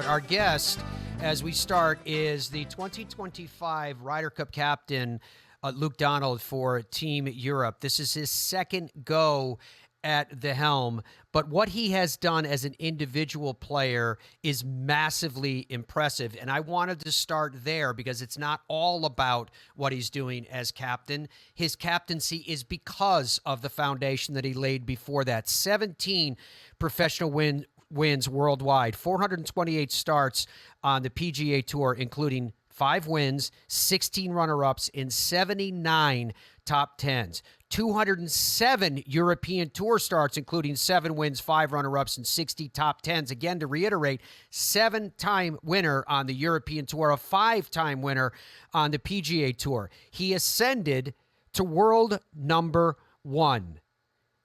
Our guest, as we start, is the 2025 Ryder Cup captain, Luke Donald, for Team Europe. This is his second go at the helm, but what he has done as an individual player is massively impressive. And I wanted to start there because it's not all about what he's doing as captain. His captaincy is because of the foundation that he laid before that. 17 professional wins worldwide, 428 starts on the PGA Tour, including 5 wins, 16 runner-ups, and 79 top 10s. 207 European Tour starts, including 7 wins, 5 runner-ups, and 60 top 10s. Again, to reiterate, 7-time winner on the European Tour, a 5-time winner on the PGA Tour. He ascended to world number 1.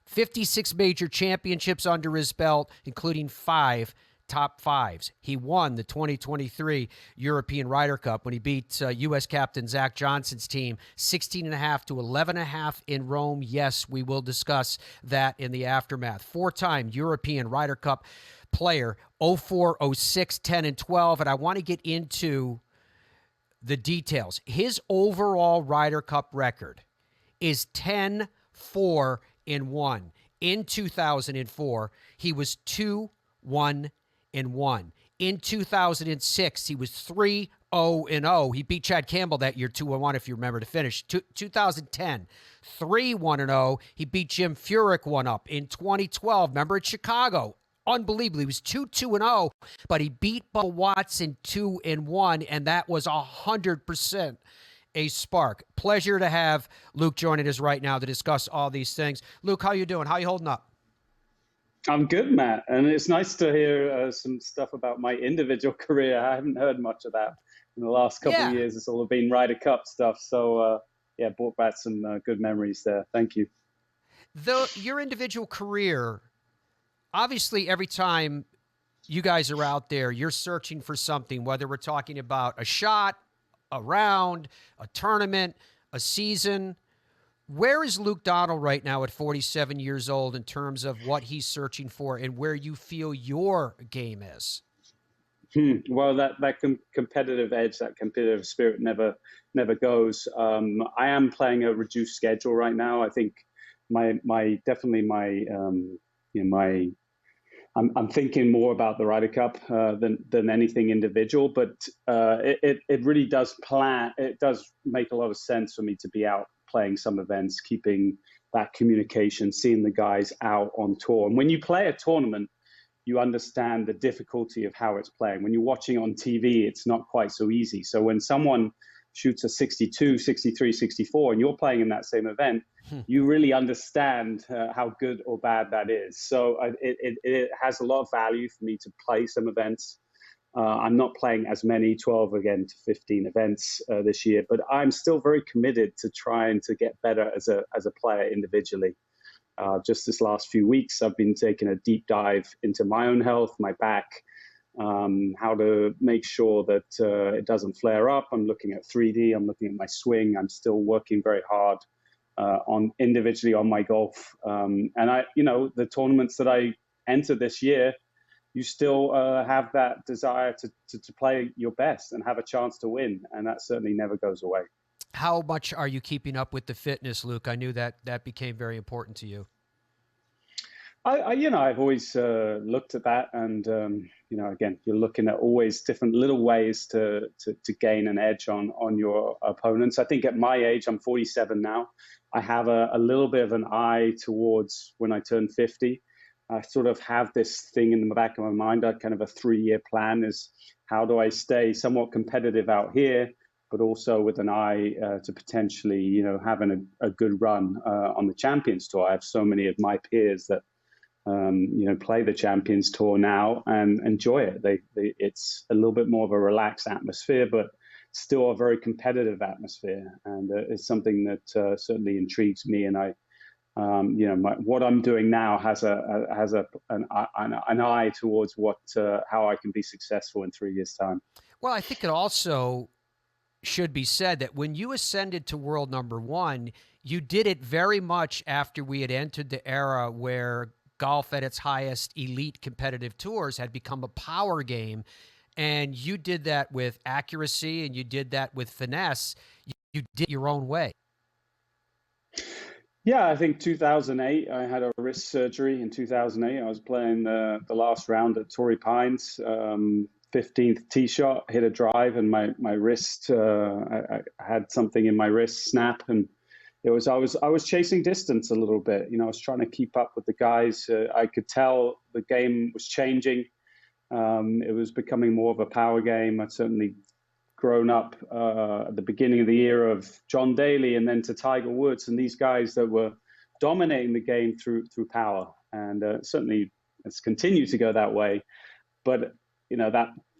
56 major championships under his belt, including 5 top 5s. He won the 2023 European Ryder Cup when he beat U.S. captain Zach Johnson's team 16.5 to 11.5 in Rome. Yes, we will discuss that in the aftermath. 4-time European Ryder Cup player, 04, 06, 10, and 12. And I want to get into the details. His overall Ryder Cup record is 10-4-1. In 2004, he was 2-1-1. In 2006, he was 3-0-0. He beat Chad Campbell that year 2-1, if you remember, to finish. 2010, 3-1-0. He beat Jim Furyk 1-up. In 2012, remember at Chicago, unbelievable. He was 2-2-0, but he beat Bubba Watson 2-1, and that was 100% a spark. Pleasure to have Luke joining us right now to discuss all these things. Luke, how you doing? How you holding up? I'm good, Matt. And it's nice to hear some stuff about my individual career. I haven't heard much of that in the last couple of years. It's all been Ryder Cup stuff. So, brought back some good memories there. Thank you. Your individual career, obviously every time you guys are out there, you're searching for something, whether we're talking about a shot, a round, a tournament, a season. Where is Luke Donald right now at 47 years old in terms of what he's searching for and where you feel your game is? Well, that competitive edge, that competitive spirit never goes. I am playing a reduced schedule right now. I think I'm thinking more about the Ryder Cup than anything individual, but it really does it does make a lot of sense for me to be out playing some events, keeping that communication, seeing the guys out on tour. And when you play a tournament, you understand the difficulty of how it's playing. When you're watching on TV, it's not quite so easy. So when someone shoots a 62, 63, 64, and you're playing in that same event, you really understand how good or bad that is. So it has a lot of value for me to play some events. I'm not playing as many, 12 again to 15 events this year, but I'm still very committed to trying to get better as a player individually. Just this last few weeks, I've been taking a deep dive into my own health, my back, how to make sure that it doesn't flare up. I'm looking at 3D. I'm looking at my swing. I'm still working very hard individually on my golf. And the tournaments that I enter this year, you still have that desire to play your best and have a chance to win. And that certainly never goes away. How much are you keeping up with the fitness, Luke? I knew that became very important to you. I've always looked at that, and again, you're looking at always different little ways to gain an edge on your opponents. I think at my age, I'm 47 now. I have a little bit of an eye towards when I turn 50. I sort of have this thing in the back of my mind. I kind of a 3-year plan is how do I stay somewhat competitive out here, but also with an eye to potentially, having a good run on the Champions Tour. I have so many of my peers that play the Champions Tour now and enjoy it. It's a little bit more of a relaxed atmosphere, but still a very competitive atmosphere. And it's something that certainly intrigues me. And what I'm doing now has an eye towards how I can be successful in 3 years' time. Well, I think it also should be said that when you ascended to world number 1, you did it very much after we had entered the era where golf at its highest elite competitive tours had become a power game. And you did that with accuracy and you did that with finesse. You did it your own way. Yeah, I think 2008, I had a wrist surgery in 2008. I was playing the last round at Torrey Pines, 15th tee shot, hit a drive, and my wrist, I had something in my wrist snap, and I was chasing distance a little bit. I was trying to keep up with the guys. I could tell the game was changing. It was becoming more of a power game. I'd certainly grown up at the beginning of the year of John Daly and then to Tiger Woods and these guys that were dominating the game through power. And certainly it's continued to go that way. But,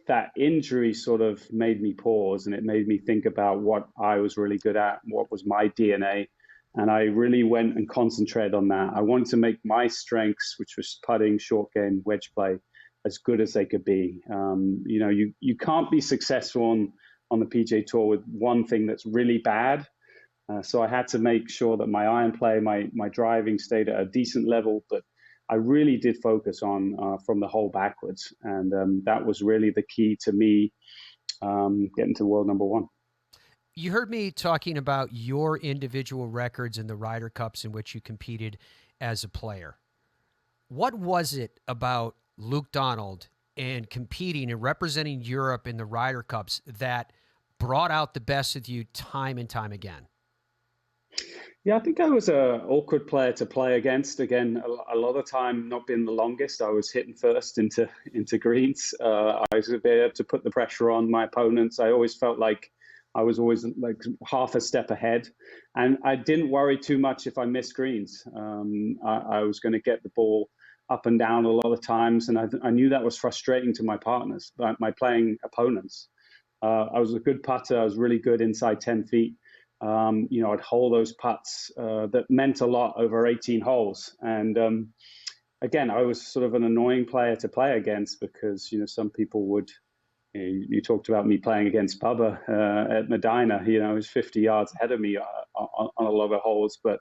that injury sort of made me pause, and it made me think about what I was really good at, what was my DNA. And I really went and concentrated on that. I wanted to make my strengths, which was putting, short game, wedge play, as good as they could be. You can't be successful on the PGA Tour with one thing that's really bad. So I had to make sure that my iron play, my driving stayed at a decent level, but I really did focus on from the hole backwards. And that was really the key to me getting to world number one. You heard me talking about your individual records in the Ryder Cups in which you competed as a player. What was it about Luke Donald and competing and representing Europe in the Ryder Cups that brought out the best of you time and time again? Yeah, I think I was an awkward player to play against. Again, a lot of time not being the longest. I was hitting first into greens. I was able to put the pressure on my opponents. I always felt like I was always like half a step ahead, and I didn't worry too much if I missed greens. I was going to get the ball up and down a lot of times, and I knew that was frustrating to my partners, my playing opponents. I was a good putter. I was really good inside 10 feet. I'd hole those putts that meant a lot over 18 holes. And again, I was sort of an annoying player to play against because, some people would, you talked about me playing against Bubba at Medina, he was 50 yards ahead of me on a lot of holes. But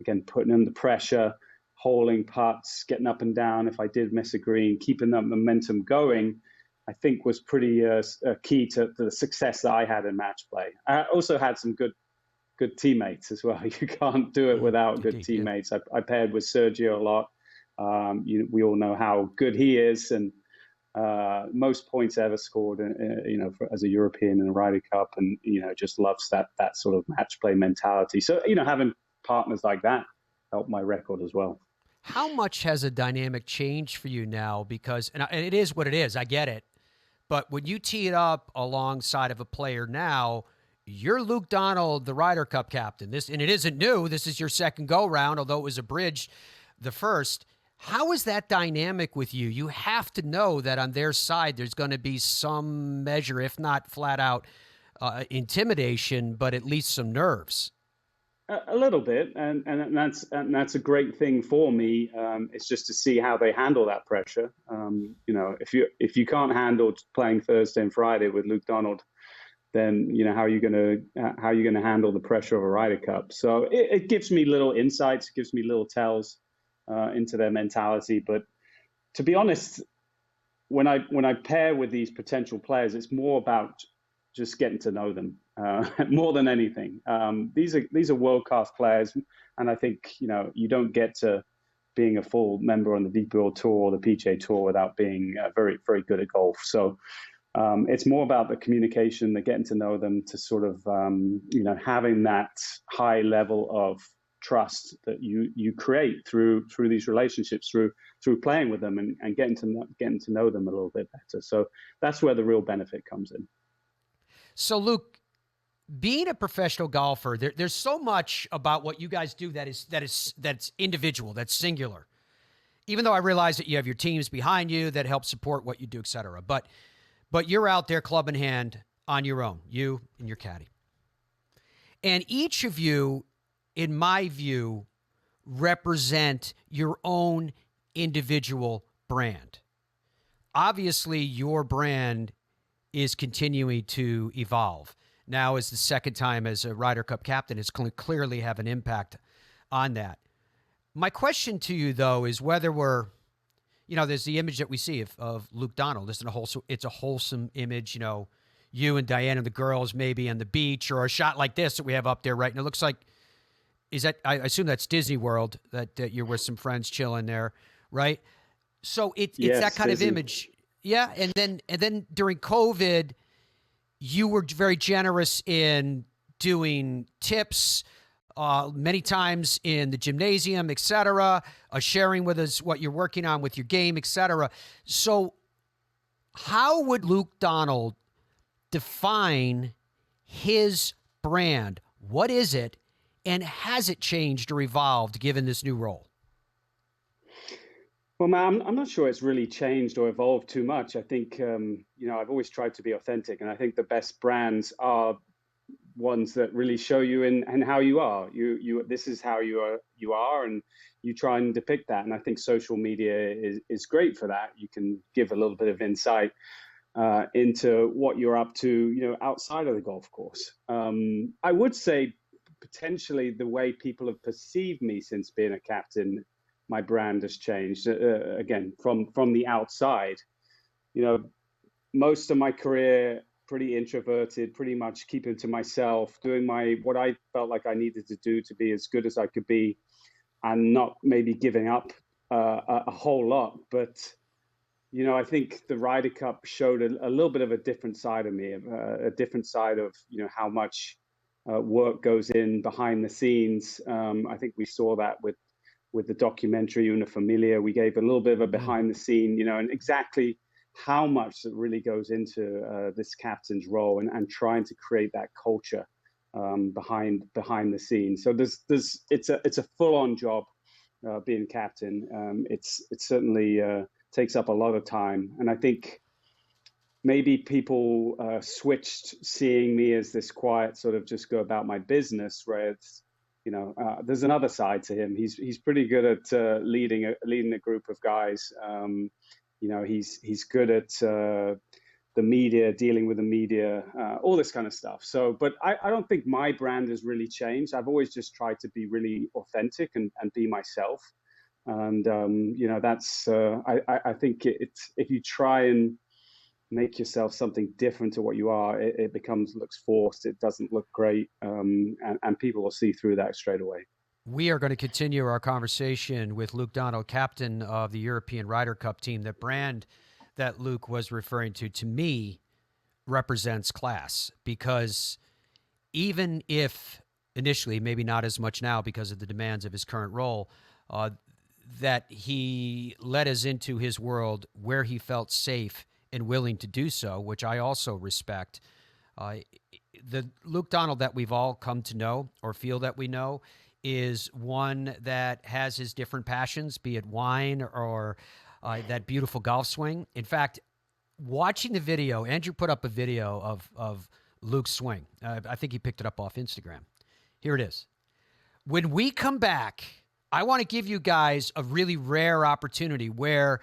again, putting in the pressure, holing putts, getting up and down if I did miss a green, keeping that momentum going, I think was pretty key to the success that I had in match play. I also had some good teammates as well. You can't do it without good teammates. Yeah. I paired with Sergio a lot. We all know how good he is, and most points ever scored, as a European in a Ryder Cup, and just loves that sort of match play mentality. So having partners like that helped my record as well. How much has a dynamic changed for you now? Because and it is what it is. I get it, but when you tee it up alongside of a player now, you're Luke Donald, the Ryder Cup captain. And it isn't new. This is your second go-round, although it was abridged the first. How is that dynamic with you? You have to know that on their side there's going to be some measure, if not flat out intimidation, but at least some nerves. A little bit, and that's a great thing for me. It's just to see how they handle that pressure. If you can't handle playing Thursday and Friday with Luke Donald, then how are you going to handle the pressure of a Ryder Cup? So it gives me little insights, gives me little tells into their mentality. But to be honest, when I pair with these potential players, it's more about just getting to know them more than anything. These are world-class players, and I think you don't get to being a full member on the DP World Tour or the PGA Tour without being very, very good at golf. So it's more about the communication, the getting to know them, to sort of having that high level of trust that you create through these relationships, through playing with them and getting to know them a little bit better. So that's where the real benefit comes in. So Luke, being a professional golfer, there's so much about what you guys do that's individual, that's singular. Even though I realize that you have your teams behind you that help support what you do, et cetera. But you're out there club in hand on your own, you and your caddy. And each of you, in my view, represent your own individual brand. Obviously, your brand is continuing to evolve. Now, as the second time as a Ryder Cup captain, it's clearly have an impact on that. My question to you, though, is whether we're there's the image that we see of Luke Donald. It's a wholesome image, you and Diane and the girls maybe on the beach, or a shot like this that we have up there, right? And it looks like, I assume that's Disney World, that you're with some friends chilling there, right? So it's that kind of image. Yeah. And then during COVID, you were very generous in doing tips, many times in the gymnasium, et cetera, sharing with us what you're working on with your game, et cetera. So how would Luke Donald define his brand? What is it? And has it changed or evolved given this new role? Well, man, I'm not sure it's really changed or evolved too much. I think, I've always tried to be authentic, and I think the best brands are ones that really show you and how you are. This is how you are, and you try and depict that. And I think social media is great for that. You can give a little bit of insight into what you're up to, outside of the golf course. I would say potentially the way people have perceived me since being a captain, my brand has changed. Again, from the outside, most of my career pretty introverted, pretty much keeping to myself, doing what I felt like I needed to do to be as good as I could be, and not maybe giving up a whole lot. But I think the Ryder Cup showed a little bit of a different side of me, a different side of how much work goes in behind the scenes. I think we saw that with the documentary Una Familia. We gave a little bit of a behind the scene, and exactly how much that really goes into this captain's role and trying to create that culture behind the scenes. So it's a full on job being captain. It certainly takes up a lot of time, and I think maybe people switched seeing me as this quiet sort of just go about my business, where it's there's another side to him. He's pretty good at leading a group of guys. He's good at the media, dealing with the media, all this kind of stuff. So, but I don't think my brand has really changed. I've always just tried to be really authentic and be myself. And that's I think it's, if you try and make yourself something different to what you are, it looks forced. It doesn't look great, and people will see through that straight away. We are going to continue our conversation with Luke Donald, captain of the European Ryder Cup team. The brand that Luke was referring to me, represents class, because even if initially, maybe not as much now because of the demands of his current role, that he led us into his world where he felt safe and willing to do so, which I also respect. The Luke Donald that we've all come to know or feel that we know is one that has his different passions, be it wine or that beautiful golf swing. In fact, watching the video, Andrew put up a video of Luke's swing. I think he picked it up off Instagram. Here it is. When we come back, I want to give you guys a really rare opportunity where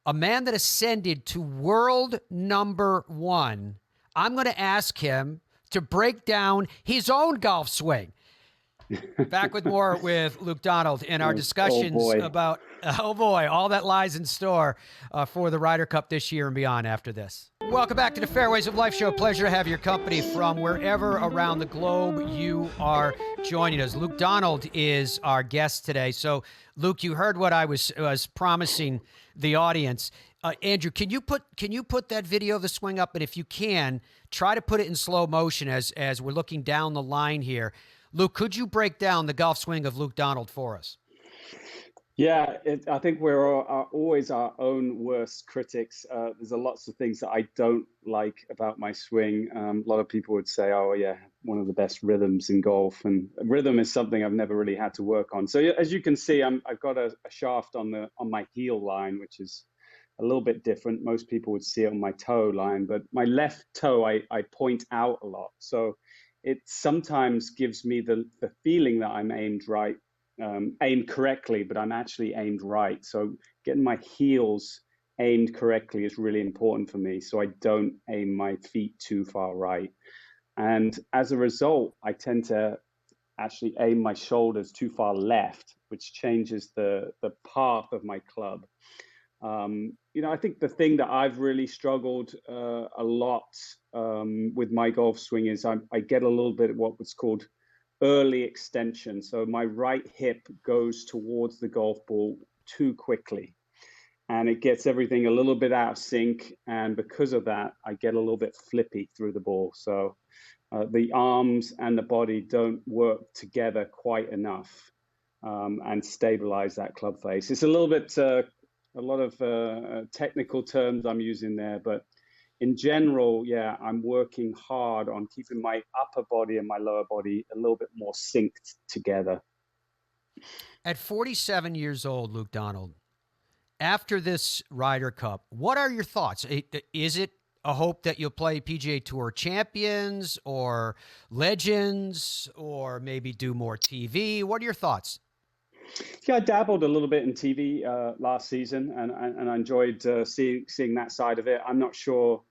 a man that ascended to world number one, I'm going to ask him to break down his own golf swing. Back with more with Luke Donald in our discussions about, all that lies in store for the Ryder Cup this year and beyond after this. Welcome back to the Fairways of Life show. Pleasure to have your company from wherever around the globe you are joining us. Luke Donald is our guest today. So, Luke, you heard what I was promising the audience. Andrew, can you put that video of the swing up? And if you can, try to put it in slow motion as we're looking down the line here. Luke, could you break down the golf swing of Luke Donald for us? Yeah, I think we're always our own worst critics. There's lots of things that I don't like about my swing. A lot of people would say, oh, yeah, one of the best rhythms in golf. And rhythm is something I've never really had to work on. So as you can see, I've got a shaft on my heel line, which is a little bit different. Most people would see it on my toe line, but my left toe, I point out a lot. So it sometimes gives me the feeling that I'm aimed right, aimed correctly, but I'm actually aimed right. So getting my heels aimed correctly is really important for me, so I don't aim my feet too far right. And as a result, I tend to actually aim my shoulders too far left, which changes the path of my club. I think the thing that I've really struggled a lot with my golf swing is I get a little bit of what was called early extension. So my right hip goes towards the golf ball too quickly, and it gets everything a little bit out of sync. And because of that, I get a little bit flippy through the ball. So the arms and the body don't work together quite enough and stabilize that club face. It's a little bit, a lot of technical terms I'm using there, but in general, yeah, I'm working hard on keeping my upper body and my lower body a little bit more synced together. At 47 years old, Luke Donald, after this Ryder Cup, what are your thoughts? Is it a hope that you'll play PGA Tour champions or legends or maybe do more TV? What are your thoughts? Yeah, I dabbled a little bit in TV last season, and I enjoyed seeing that side of it. I'm not sure.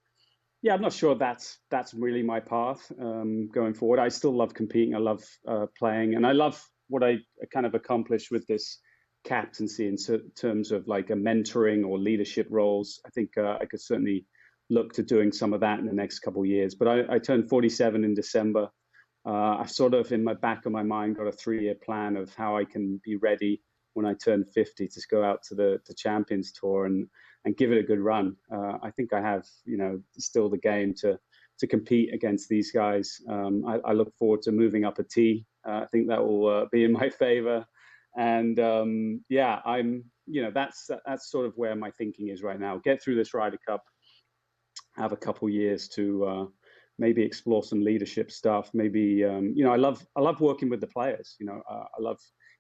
Yeah, I'm not sure that's really my path going forward. I still love competing. I love playing, and I love what I kind of accomplished with this captaincy in terms of like a mentoring or leadership roles. I think I could certainly look to doing some of that in the next couple of years. But I turned 47 in December. I've sort of in my back of my mind got a 3-year plan of how I can be ready when I turn 50 to go out to the Champions Tour and give it a good run. I think I have, still the game to compete against these guys. I look forward to moving up a tee. I think that will be in my favor. And yeah, that's sort of where my thinking is right now. Get through this Ryder Cup, have a couple years to maybe explore some leadership stuff. Maybe I love working with the players. I love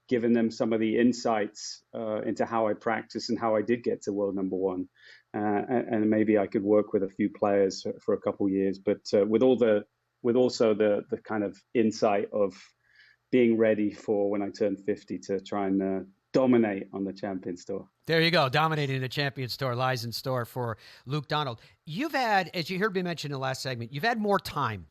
giving them some of the insights into how I practice and how I did get to world number one. And maybe I could work with a few players for a couple years, but with also the kind of insight of being ready for when I turn 50 to try and dominate on the Champions Tour. There you go. Dominating the Champions Tour lies in store for Luke Donald. You've had, as you heard me mention in the last segment, you've had more time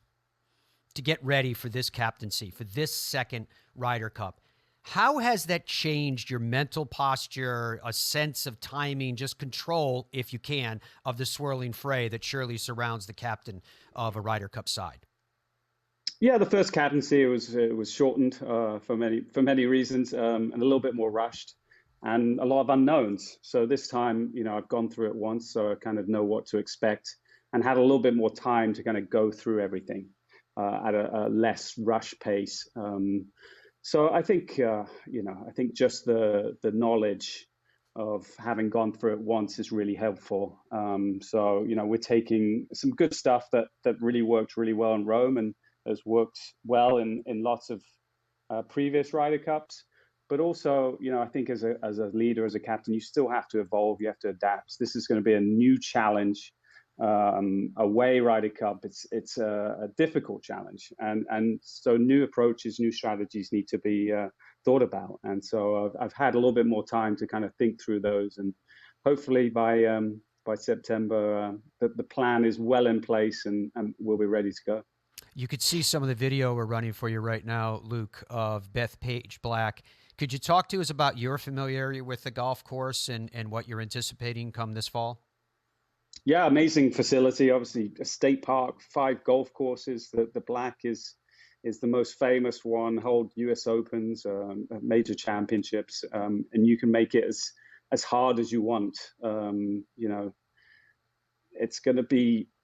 to get ready for this captaincy, for this second Ryder Cup. How has that changed your mental posture, a sense of timing, just control, if you can, of the swirling fray that surely surrounds the captain of a Ryder Cup side? Yeah, the first captaincy it was shortened for many reasons, and a little bit more rushed, and a lot of unknowns. So this time, I've gone through it once, so I kind of know what to expect, and had a little bit more time to kind of go through everything at a less rush pace. So I think I think just the knowledge of having gone through it once is really helpful. So we're taking some good stuff that really worked really well in Rome and has worked well in lots of previous Ryder Cups. But also, I think as a leader, as a captain, you still have to evolve. You have to adapt. This is going to be a new challenge. Away Ryder Cup, it's a difficult challenge, and so new approaches, new strategies need to be thought about. And so I've had a little bit more time to kind of think through those, and hopefully by September, the plan is well in place and we'll be ready to go. You could see some of the video we're running for you right now, Luke, of Bethpage Black. Could you talk to us about your familiarity with the golf course and what you're anticipating come this fall? Yeah, amazing facility. Obviously, a state park, 5 golf courses. The Black is the most famous one. Hold U.S. Opens, major championships, and you can make it as hard as you want.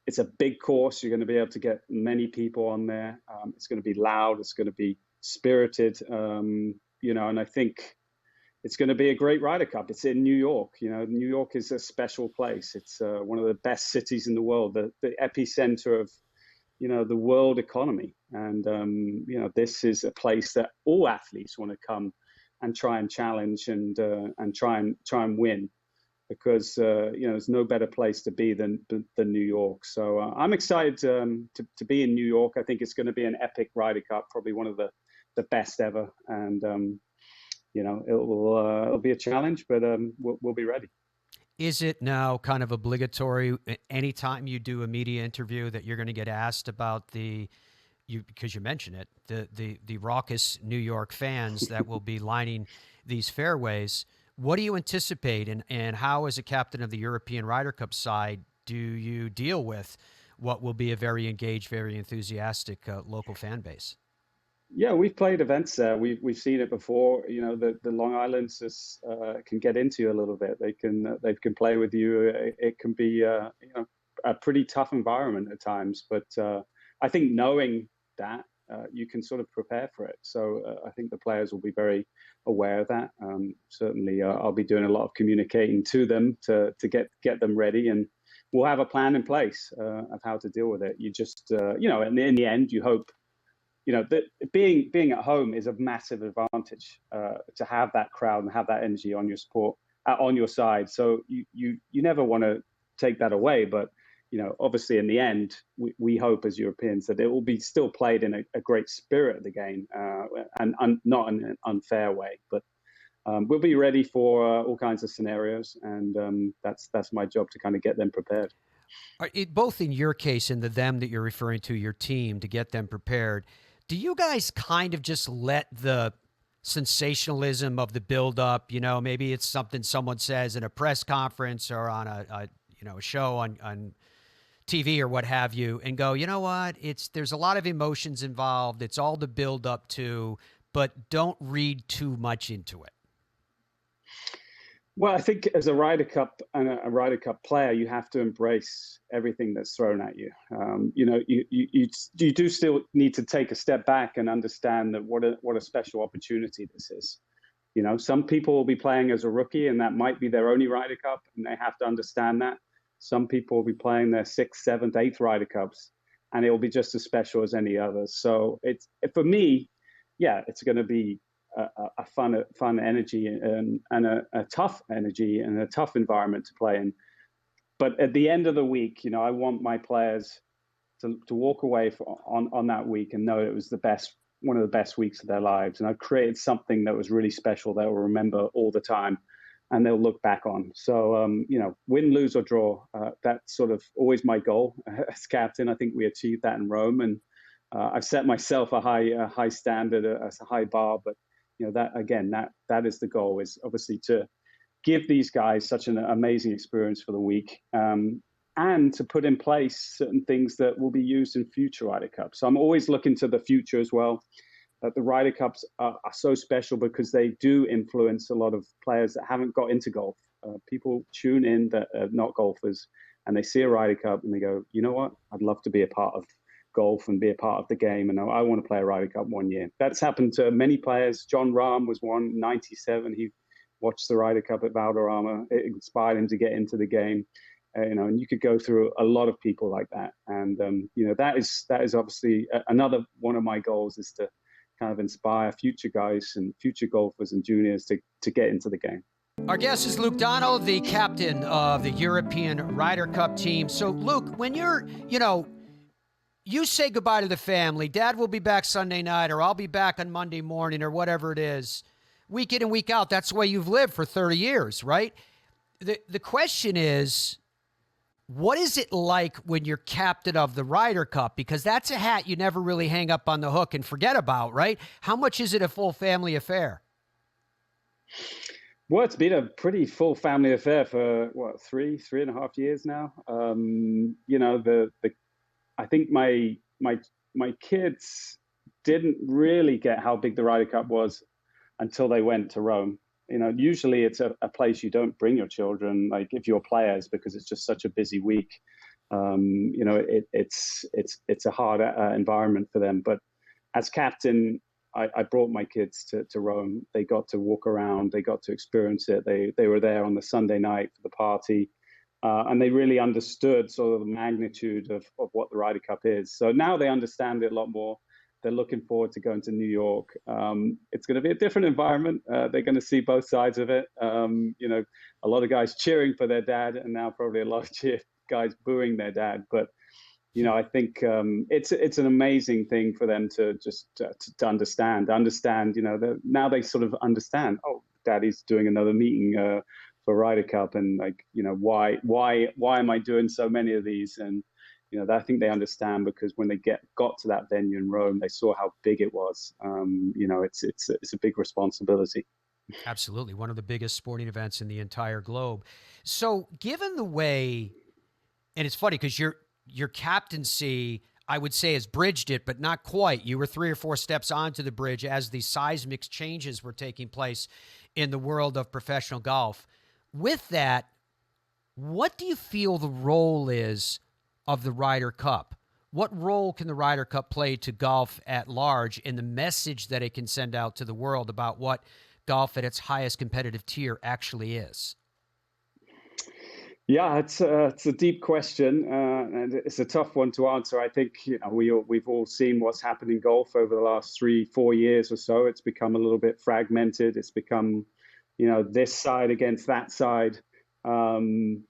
It's a big course. You're going to be able to get many people on there. It's going to be loud. It's going to be spirited. And I think it's going to be a great Ryder Cup. It's in New York. New York is a special place. It's one of the best cities in the world, the epicenter of, the world economy. And, this is a place that all athletes want to come and try and challenge and try and win, because, there's no better place to be than New York. So I'm excited to be in New York. I think it's going to be an epic Ryder Cup, probably one of the best ever. And, it'll be a challenge, but we'll be ready. Is it now kind of obligatory anytime you do a media interview that you're going to get asked about because you mentioned it, the raucous New York fans that will be lining these fairways? What do you anticipate, and how, as a captain of the European Ryder Cup side, do you deal with what will be a very engaged, very enthusiastic local fan base? Yeah, we've played events there. We've seen it before. The Long Islanders can get into you a little bit. They can play with you. It can be a pretty tough environment at times. But I think knowing that you can sort of prepare for it. So I think the players will be very aware of that. Certainly, I'll be doing a lot of communicating to them to get them ready, and we'll have a plan in place of how to deal with it. You just in the end, you hope that being at home is a massive advantage to have that crowd and have that energy on your sport on your side. So you never want to take that away, but obviously in the end, we hope as Europeans that it will be still played in a great spirit of the game and not in an unfair way. But we'll be ready for all kinds of scenarios, and that's my job to kind of get them prepared. Both in your case and the them that you're referring to, your team, to get them prepared, do you guys kind of just let the sensationalism of the buildup, maybe it's something someone says in a press conference or on a show on TV or what have you, and go, you know what, there's a lot of emotions involved. It's all the build up to, but don't read too much into it? Well, I think as a Ryder Cup and a Ryder Cup player, you have to embrace everything that's thrown at you. You do still need to take a step back and understand that what a special opportunity this is. Some people will be playing as a rookie, and that might be their only Ryder Cup, and they have to understand that. Some people will be playing their sixth, seventh, eighth Ryder Cups, and it will be just as special as any others. So for me, yeah, it's going to be a fun energy and a tough energy and a tough environment to play in. But at the end of the week, I want my players to walk away on that week and know it was one of the best weeks of their lives. And I've created something that was really special that will remember all the time and they'll look back on. So, win, lose or draw, that's sort of always my goal as captain. I think we achieved that in Rome, and I've set myself a high standard, a high bar, but that is the goal, is obviously to give these guys such an amazing experience for the week, and to put in place certain things that will be used in future Ryder Cups. So I'm always looking to the future as well. The Ryder Cups are so special because they do influence a lot of players that haven't got into golf. People tune in that are not golfers, and they see a Ryder Cup and they go, you know what, I'd love to be a part of golf and be a part of the game, and I want to play a Ryder Cup one year. That's happened to many players. John Rahm was one in '97. He watched the Ryder Cup at Valderrama. It inspired him to get into the game. And you could go through a lot of people like that. And that is obviously another one of my goals, is to kind of inspire future guys and future golfers and juniors to get into the game. Our guest is Luke Donald, the captain of the European Ryder Cup team. So, Luke, when you say goodbye to the family, Dad will be back Sunday night, or I'll be back on Monday morning, or whatever it is, week in and week out. That's the way you've lived for 30 years, right? The question is, what is it like when you're captain of the Ryder Cup? Because that's a hat you never really hang up on the hook and forget about, right? How much is it a full family affair? Well, it's been a pretty full family affair for three and a half years now. I think my kids didn't really get how big the Ryder Cup was until they went to Rome. Usually it's a place you don't bring your children, like if you're players, because it's just such a busy week. It's a hard environment for them. But as captain, I brought my kids to Rome. They got to walk around. They got to experience it. They were there on the Sunday night for the party. And they really understood sort of the magnitude of what the Ryder Cup is. So now they understand it a lot more. They're looking forward to going to New York. It's going to be a different environment. They're going to see both sides of it. A lot of guys cheering for their dad, and now probably a lot of guys booing their dad. But I think it's an amazing thing for them to just to understand. Now they sort of understand. Oh, Daddy's doing another meeting for Ryder Cup, and why am I doing so many of these? And I think they understand, because when they got to that venue in Rome, they saw how big it was. It's a big responsibility. Absolutely. One of the biggest sporting events in the entire globe. So, given the way, and it's funny because your captaincy, I would say, has bridged it, but not quite. You were 3 or 4 steps onto the bridge as the seismic changes were taking place in the world of professional golf. With that, what do you feel the role is of the Ryder Cup? What role can the Ryder Cup play to golf at large in the message that it can send out to the world about what golf at its highest competitive tier actually is? Yeah, it's a deep question, and it's a tough one to answer. I think we've all seen what's happened in golf over the last 3-4 years or so. It's become a little bit fragmented. It's become, this side against that side, um,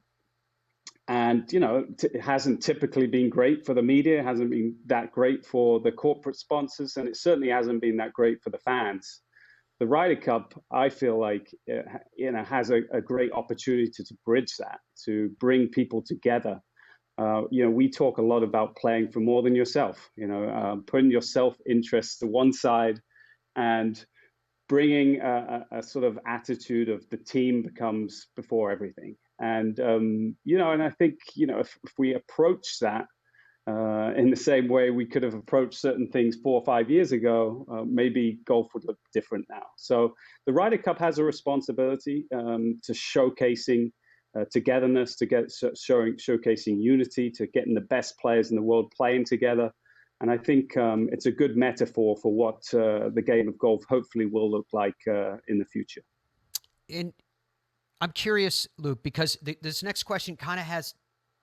and it hasn't typically been great for the media. It hasn't been that great for the corporate sponsors, and it certainly hasn't been that great for the fans. The Ryder Cup, I feel like, has a great opportunity to bridge that, to bring people together. We talk a lot about playing for more than yourself. Putting your self-interest to one side and bringing a sort of attitude of the team becomes before everything. And I think if we approach that in the same way we could have approached certain things 4 or 5 years ago, maybe golf would look different now. So the Ryder Cup has a responsibility to showcasing togetherness, to showcasing unity, to getting the best players in the world playing together. And I think it's a good metaphor for what the game of golf hopefully will look like in the future. And I'm curious, Luke, because this next question kind of has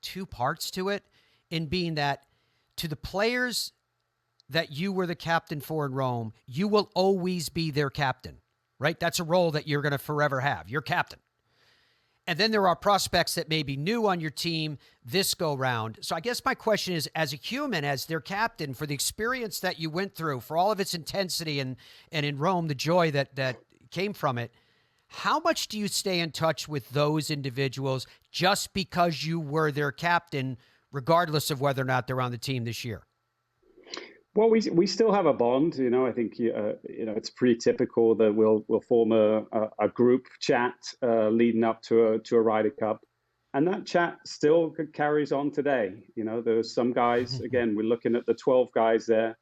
2 parts to it, in being that to the players that you were the captain for in Rome, you will always be their captain, right? That's a role that you're going to forever have. You're captain. And then there are prospects that may be new on your team this go round. So I guess my question is, as a human, as their captain, for the experience that you went through, for all of its intensity and in Rome, the joy that came from it, how much do you stay in touch with those individuals just because you were their captain, regardless of whether or not they're on the team this year? Well, we still have a bond. I think it's pretty typical that we'll form a group chat leading up to a Ryder Cup, and that chat still carries on today. There's some guys. Again, we're looking at the 12 guys there.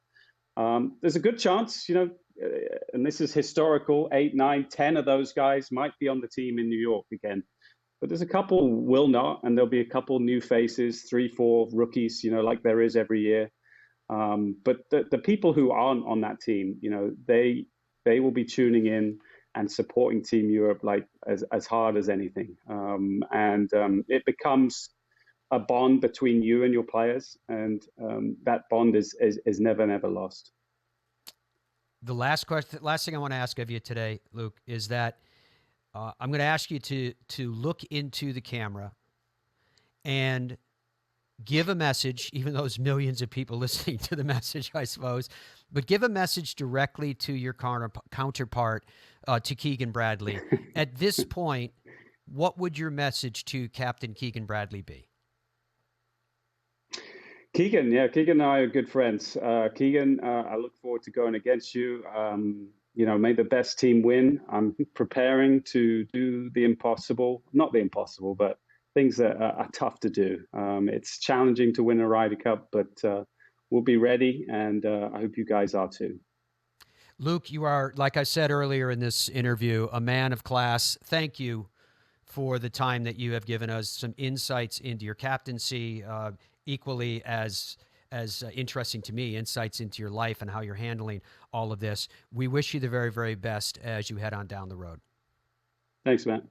There's a good chance, and this is historical. 8, 9, 10 of those guys might be on the team in New York again. But there's a couple will not, and there'll be a couple new faces, 3, 4 rookies, like there is every year. But the people who aren't on that team, they will be tuning in and supporting Team Europe like as hard as anything. And it becomes a bond between you and your players, and that bond is never lost. The last thing I want to ask of you today, Luke, is that I'm going to ask you to look into the camera and give a message, even though there's millions of people listening to the message, I suppose, but give a message directly to your counterpart, to Keegan Bradley. At this point, what would your message to Captain Keegan Bradley be? Keegan and I are good friends. Keegan, I look forward to going against you. May the best team win. I'm preparing to do the impossible, not the impossible, but things that are tough to do. It's challenging to win a Ryder Cup, but we'll be ready, and I hope you guys are too. Luke, you are, like I said earlier in this interview, a man of class. Thank you for the time that you have given us, some insights into your captaincy, equally as interesting to me, insights into your life and how you're handling all of this. We wish you the very, very best as you head on down the road. Thanks, Matt.